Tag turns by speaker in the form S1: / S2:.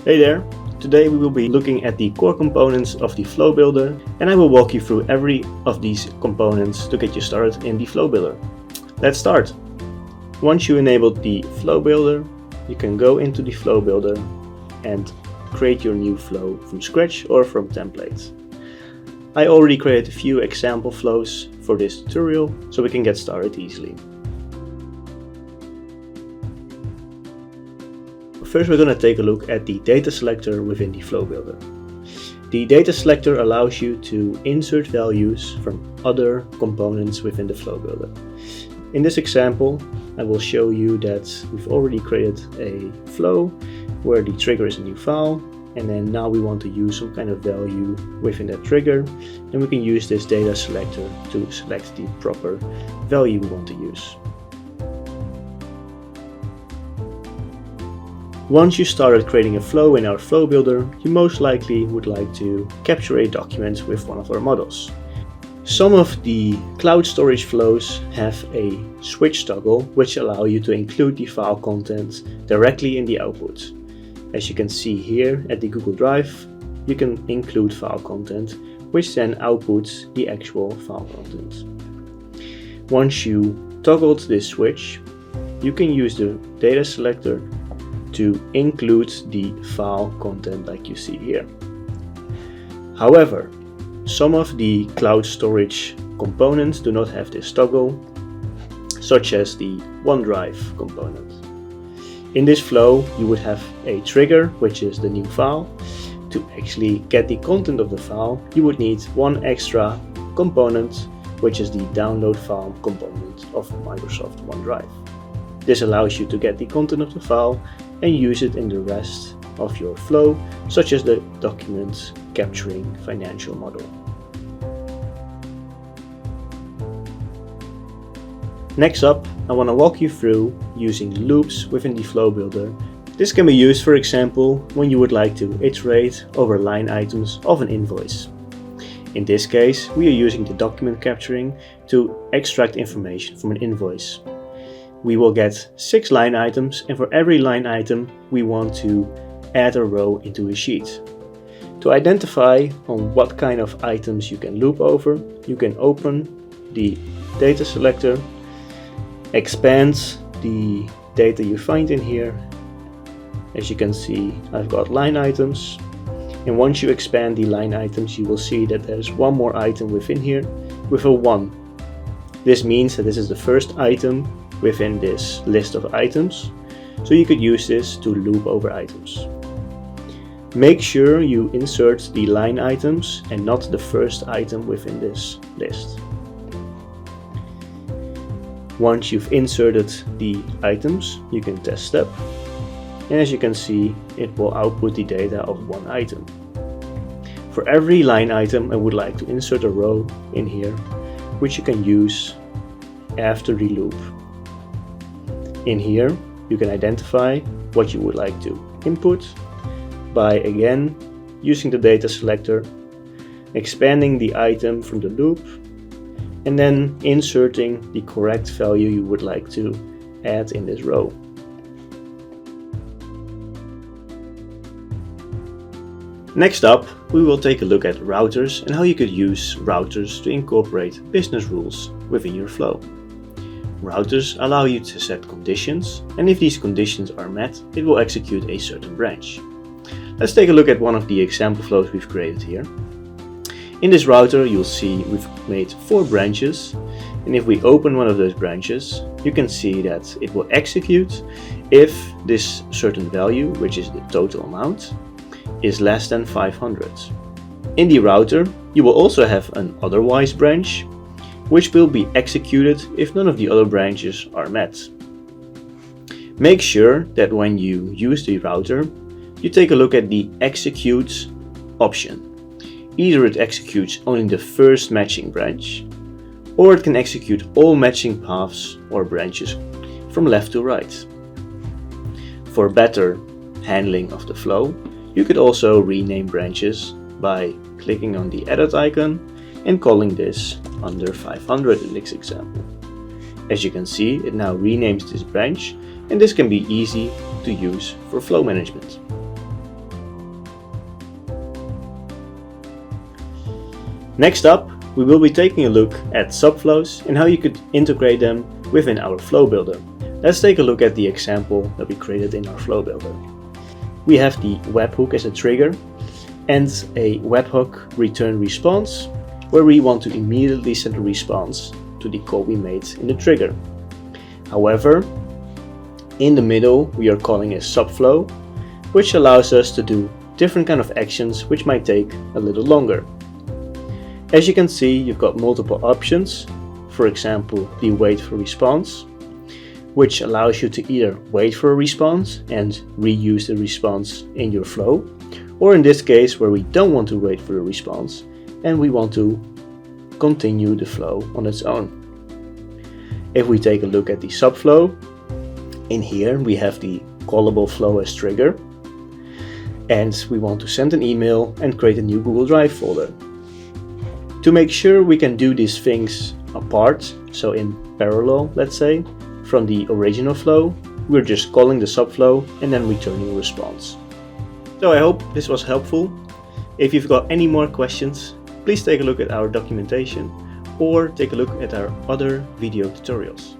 S1: Hey there! Today we will be looking at the core components of the Flow Builder, and I will walk you through every of these components to get you started in the Flow Builder. Let's start! Once you enabled the Flow Builder, you can go into the Flow Builder and create your new flow from scratch or from templates. I already created a few example flows for this tutorial, so we can get started easily. First, we're going to take a look at the Data Selector within the Flow Builder. The Data Selector allows you to insert values from other components within the Flow Builder. In this example, I will show you that we've already created a flow where the trigger is a new file, and then now we want to use some kind of value within that trigger, and we can use this Data Selector to select the proper value we want to use. Once you started creating a flow in our Flow Builder, you most likely would like to capture a document with one of our models. Some of the cloud storage flows have a switch toggle which allow you to include the file content directly in the output. As you can see here at the Google Drive, you can include file content which then outputs the actual file content. Once you toggled this switch, you can use the Data Selector to include the file content like you see here. However, some of the cloud storage components do not have this toggle, such as the OneDrive component. In this flow, you would have a trigger, which is the new file. To actually get the content of the file, you would need one extra component, which is the download file component of Microsoft OneDrive. This allows you to get the content of the file and use it in the rest of your flow, such as the document capturing financial model. Next up, I want to walk you through using loops within the Flow Builder. This can be used, for example, when you would like to iterate over line items of an invoice. In this case, we are using the document capturing to extract information from an invoice. We will get 6 line items, and for every line item we want to add a row into a sheet. To identify on what kind of items you can loop over, you can open the Data Selector, expand the data you find in here. As you can see, I've got line items, and once you expand the line items, you will see that there's one more item within here with a 1. This means that this is the first item within this list of items, so you could use this to loop over items. Make sure you insert the line items and not the first item within this list. Once you've inserted the items, you can test step, and as you can see, it will output the data of one item. For every line item, I would like to insert a row in here, which you can use after the loop. In here, you can identify what you would like to input by, again, using the Data Selector, expanding the item from the loop, and then inserting the correct value you would like to add in this row. Next up, we will take a look at routers and how you could use routers to incorporate business rules within your flow. Routers allow you to set conditions, and if these conditions are met, it will execute a certain branch. Let's take a look at one of the example flows we've created here. In this router, you'll see we've made 4 branches, and if we open one of those branches, you can see that it will execute if this certain value, which is the total amount, is less than 500. In the router, you will also have an otherwise branch, which will be executed if none of the other branches are met. Make sure that when you use the router, you take a look at the execute option. Either it executes only the first matching branch, or it can execute all matching paths or branches from left to right. For better handling of the flow, you could also rename branches by clicking on the edit icon and calling this under 500 in this example. As you can see, it now renames this branch, and this can be easy to use for flow management. Next up, we will be taking a look at subflows and how you could integrate them within our flow builder. Let's take a look at the example that we created in our flow builder. We have the webhook as a trigger and a webhook return response, where we want to immediately send a response to the call we made in the trigger. However, in the middle we are calling a subflow, which allows us to do different kind of actions which might take a little longer. As you can see, you've got multiple options. For example, the wait for response, which allows you to either wait for a response and reuse the response in your flow, or in this case where we don't want to wait for a response and we want to continue the flow on its own. If we take a look at the subflow, in here we have the callable flow as trigger, and we want to send an email and create a new Google Drive folder. To make sure we can do these things apart, so in parallel, let's say, from the original flow, we're just calling the subflow and then returning a response. So I hope this was helpful. If you've got any more questions, please take a look at our documentation or take a look at our other video tutorials.